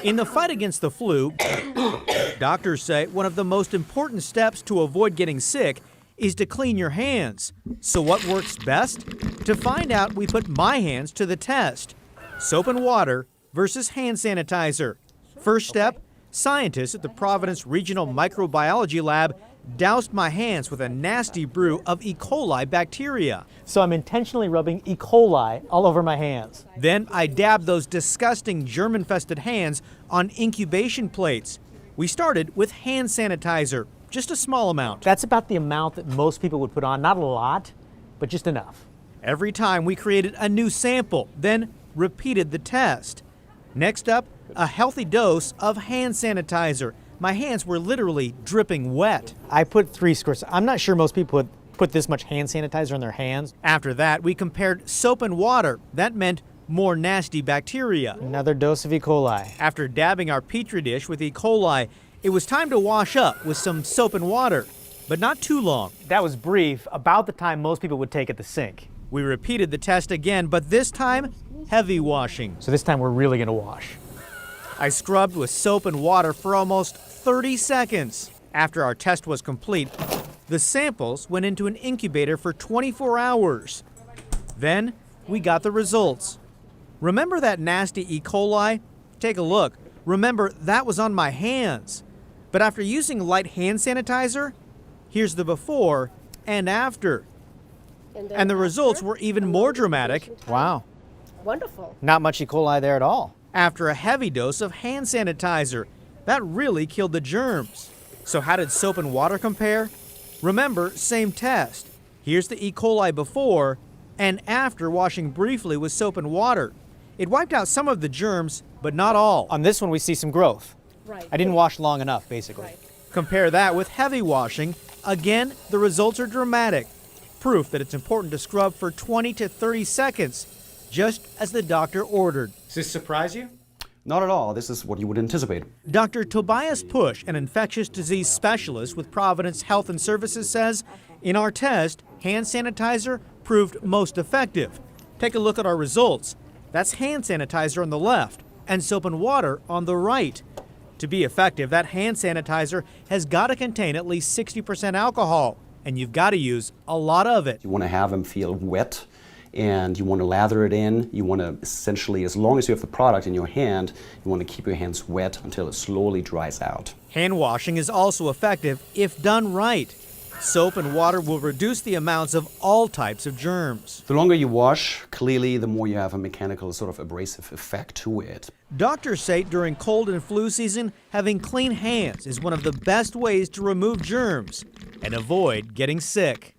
In the fight against the flu, doctors say one of the most important steps to avoid getting sick is to clean your hands. So what works best? To find out, we put my hands to the test. Soap and water versus hand sanitizer. First step, scientists at the Providence Regional Microbiology Lab doused my hands with a nasty brew of E. coli bacteria. So I'm intentionally rubbing E. coli all over my hands. Then I dabbed those disgusting germ-infested hands on incubation plates. We started with hand sanitizer, just a small amount. That's about the amount that most people would put on. Not a lot, but just enough. Every time we created a new sample, then repeated the test. Next up, a healthy dose of hand sanitizer. My hands were literally dripping wet. I put 3 squirts. I'm not sure most people would put this much hand sanitizer on their hands. After that, we compared soap and water. That meant more nasty bacteria. Another dose of E. coli. After dabbing our petri dish with E. coli, it was time to wash up with some soap and water, but not too long. That was brief, about the time most people would take at the sink. We repeated the test again, but this time, heavy washing. So this time we're really gonna wash. I scrubbed with soap and water for almost 30 seconds. After our test was complete, the samples went into an incubator for 24 hours. Then we got the results. Remember that nasty E. coli? Take a look. Remember, that was on my hands. But after using light hand sanitizer, here's the before and after. And the results were even more dramatic. Wow. Wonderful. Not much E. coli there at all. After a heavy dose of hand sanitizer. That really killed the germs. So how did soap and water compare? Remember, same test. Here's the E. coli before and after washing briefly with soap and water. It wiped out some of the germs, but not all. On this one, we see some growth. Right. I didn't wash long enough, basically. Right. Compare that with heavy washing. Again, the results are dramatic. Proof that it's important to scrub for 20 to 30 seconds, just as the doctor ordered. Does this surprise you? Not at all. This is what you would anticipate. Dr. Tobias Push, an infectious disease specialist with Providence Health and Services, says, in our test, hand sanitizer proved most effective. Take a look at our results. That's hand sanitizer on the left and soap and water on the right. To be effective, that hand sanitizer has got to contain at least 60% alcohol, and you've got to use a lot of it. You want to have them feel wet, and you want to lather it in. You want to essentially, as long as you have the product in your hand, you want to keep your hands wet until it slowly dries out. Hand washing is also effective if done right. Soap and water will reduce the amounts of all types of germs. The longer you wash, clearly, the more you have a mechanical sort of abrasive effect to it. Doctors say during cold and flu season, having clean hands is one of the best ways to remove germs and avoid getting sick.